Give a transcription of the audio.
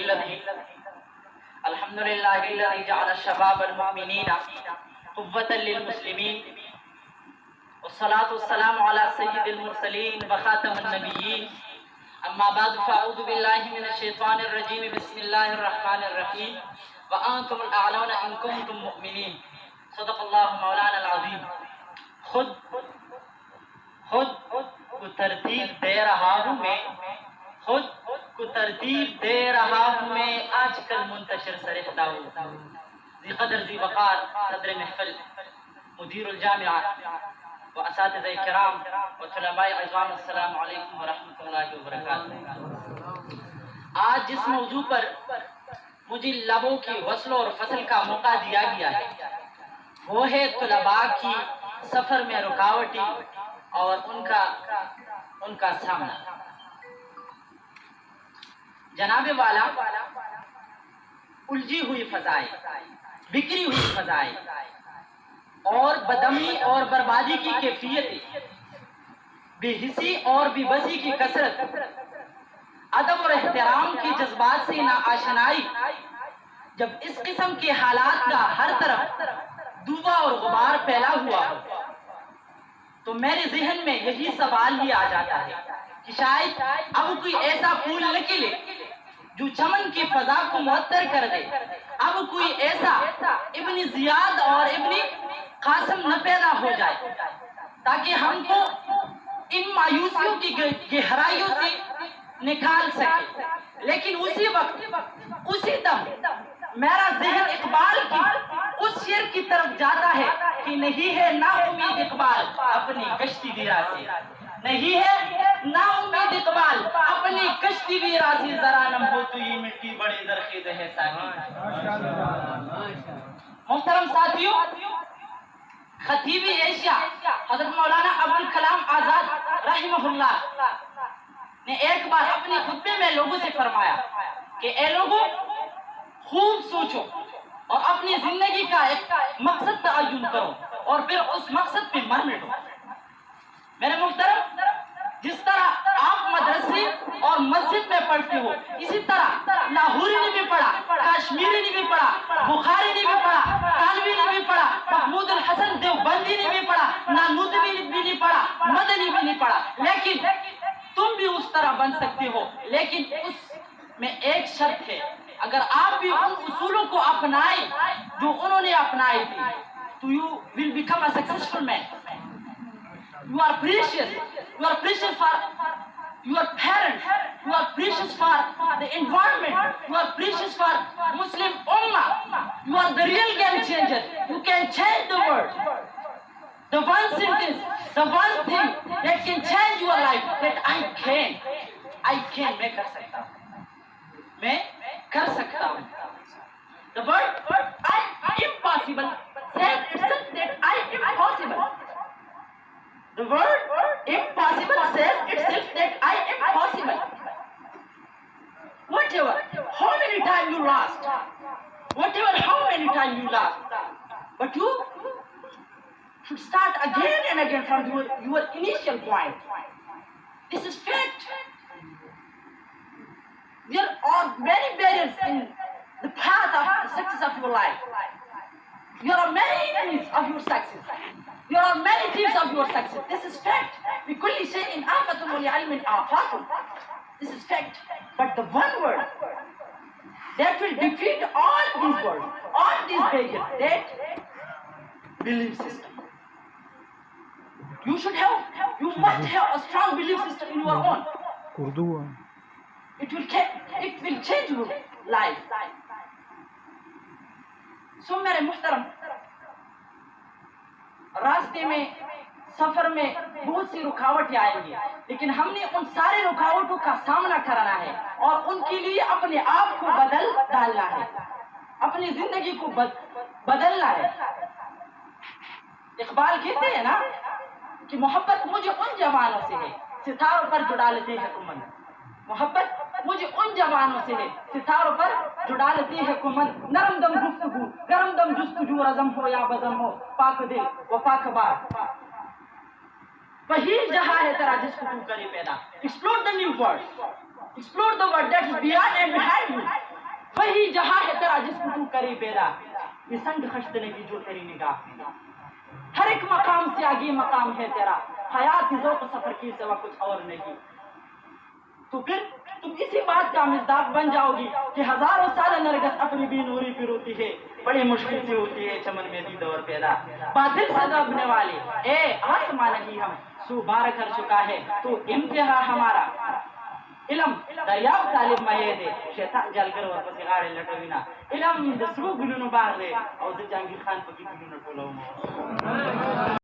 الذي جعل الشباب المؤمنين قوة للمسلمين والصلاة والسلام على سيد المرسلين وخاتم النبيين اما بعد فاعوذ بالله من الشيطان الرجيم بسم الله الرحمن الرحيم وانتم الاعلون ان كنتم مؤمنين صدق الله مولانا العظیم. خود کو ترتیب دے رہا ہوں میں، خود کو ترتیب دے رہا ہوں میں، آج کل منتشر سرختا ہوں. ذی قدر ذی وقار صدر محفل مدیر الجامعہ و اساتذہ کرام و طلباء عظام، السلام علیکم ورحمۃ اللہ وبرکاتہ. آج جس موضوع پر مجھے لبوں کی وصل اور فصل کا موقع دیا گیا ہے وہ ہے طلباء کی سفر میں رکاوٹی اور ان کا سامنا. جناب والا، الجھی ہوئی فضائیں، بکھری ہوئی فضائیں اور بدامنی اور بربادی کی کیفیت، بے حسی اور بے بسی کی کثرت، ادب اور احترام کی جذبات سے ناآشنائی، جب اس قسم کے حالات کا ہر طرف دھواں اور غبار پھیلا ہوا ہو تو میرے ذہن میں یہی سوال ہی آ جاتا ہے کہ شاید اب کوئی ایسا پھول نکلے جو چمن کی فضا کو معطر کر دے، اب کوئی ایسا ابن زیاد اور ابن قاسم نہ پیدا ہو جائے تاکہ ہم کو ان مایوسیوں کی گہرائیوں سے نکال سکے. لیکن اسی وقت اسی دم میرا ذہن اقبال کی اس شعر کی طرف جاتا ہے کہ نہیں ہے نا امید اقبال اپنی کشتی ویرا سے، نہیں ہے نا امید اقبال اپنی کشتی ویرا سے، ذرا نم ہو تو یہ مٹی بڑے زرخیز ہے ساقی. محترم ساتھیوں، خطیب ایشیا حضرت مولانا ابوالکلام آزاد رحمہ اللہ نے ایک بار اپنے خطبے میں لوگوں سے فرمایا کہ اے لوگوں، خوب سوچو اور اپنی زندگی کا ایک مقصد تعین کرو اور پھر اس مقصد پہ مر مٹو. میرے محترم، جس طرح آپ مدرسے اور مسجد میں پڑھتے ہو اسی طرح لاہوری نے بھی پڑھا، کاشمیری نے بھی پڑھا، بخاری نے بھی پڑھا، کالوی نے بھی پڑھا، محمود الحسن دیوبندی نے بھی پڑھا، نانوتوی نے بھی نہیں پڑھا، مدنی بھی نہیں پڑھا، لیکن تم بھی اس طرح بن سکتے ہو. لیکن اس میں ایک شرط ہے، اگر آپ بھی ان اصولوں کو اپنائیں جو انہوں نے اپنائے تھے تو you will become a successful man. You are precious. You are precious for your parents. You are precious for the environment. You are precious for Muslim Ummah. You are the real game changer. You can change the world. The one sentence, the one thing that can change your life, that I can. میں کر سکتا ہوں، میں کر سکتا ہوں. The word impossible says itself that I am possible. The word impossible says itself that I am possible. Whatever, how many times you lost, whatever, how many times you lost, but you should start again and again from your initial point. This is fact. There are many barriers in the path of the success of your life. There are many enemies of your success. There are many thieves of your success. This is fact. بكل شيء آفة ولعلم آفات. This is fact. But the one word that will defeat all these words, all these barriers, that belief system. You should have, you must have a strong belief system in your own. Urdu. It will change your life. So میرے محترم، راستے میں، سفر میں بہت سی رکاوٹیں آئیں گی، لیکن ہم نے ان سارے رکاوٹوں کا سامنا کرنا ہے اور ان کے لیے اپنے آپ کو بدل ڈالنا ہے، اپنی زندگی کو بدلنا ہے. اقبال کہتے ہیں نا کہ محبت مجھے ان جوانوں سے ہے ستاروں پر جڑا لیتے ہیں کمن. محبت مجھے ان جوانوں سے ہے ستاروں پر جڑا لیتی ہے کمن. نرم دم گفتگو، گرم دم جستجو، رزم ہو یا بزم ہو، پاک دل و پاک بات، وہی جہاں ہے تیرا جس کو تو کرے پیدا. Explore the new world. Explore the world that is beyond and behind you. وہی جہاں ہے تیرا جس کو تو کری پیدا، یہ سنگ خشت لگی جو تیری نگاہ میں، ہر ایک مقام سے آگے مقام ہے تیرا، حیات ذوق سفر کی سوا کچھ اور نہیں۔ تو پھر تم اسی بات کا مصداق بن جاؤ گی کہ ہزاروں سال نرگس اپنی بے نوری پہ روتی ہے، بڑی مشکل سے ہوتی ہے چمن میں بھی دور پیدا، باطل سے دبنے والے اے آسمان نہیں ہم سو بار کر چکا ہے تو امتحا ہمارا، علم دریاب طالب مہے دے شیطان جل کر واپس گاڑے لٹوینا، علم دسرو گلونو باغ دے اور جہانگیر خان پکی گلونو ٹولو